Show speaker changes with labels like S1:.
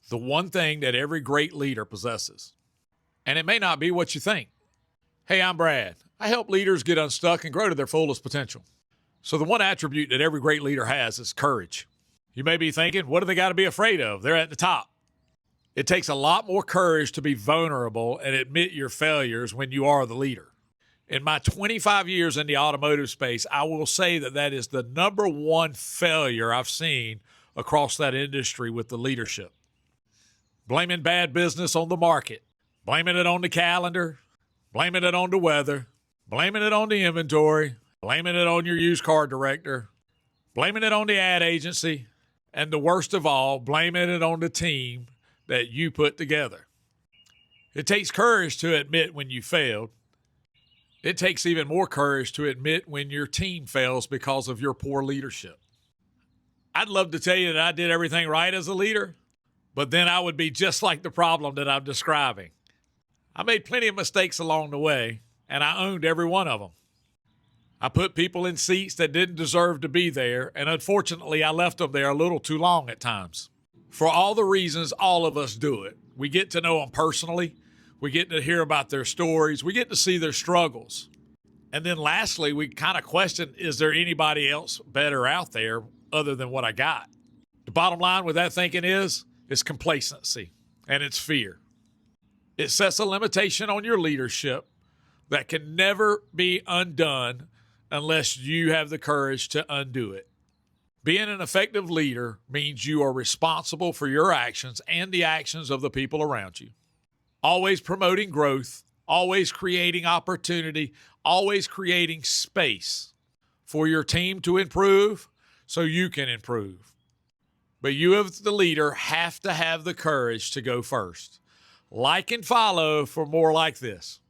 S1: The one thing that every great leader possesses. And it may not be what you think. Hey, I'm Brad. I help leaders get unstuck and grow to their fullest potential. So, the one attribute that every great leader has is courage. You may be thinking, what do they got to be afraid of? They're at the top. It takes a lot more courage to be vulnerable and admit your failures when you are the leader. In my 25 years in the automotive space, I will say that is the number one failure I've seen across that industry with the leadership. Blaming bad business on the market, blaming it on the calendar, blaming it on the weather, blaming it on the inventory, blaming it on your used car director, blaming it on the ad agency, and the worst of all, blaming it on the team that you put together. It takes courage to admit when you failed. It takes even more courage to admit when your team fails because of your poor leadership. I'd love to tell you that I did everything right as a leader, but then I would be just like the problem that I'm describing. I made plenty of mistakes along the way, and I owned every one of them. I put people in seats that didn't deserve to be there, and unfortunately, I left them there a little too long at times. For all the reasons all of us do it. We get to know them personally. We get to hear about their stories. We get to see their struggles. And then lastly, we kind of question, is there anybody else better out there other than what I got? The bottom line with that thinking is complacency, and it's fear. It sets a limitation on your leadership that can never be undone unless you have the courage to undo it. Being an effective leader means you are responsible for your actions and the actions of the people around you. Always promoting growth, always creating opportunity, always creating space for your team to improve so you can improve. But you as the leader have to have the courage to go first. Like and follow for more like this.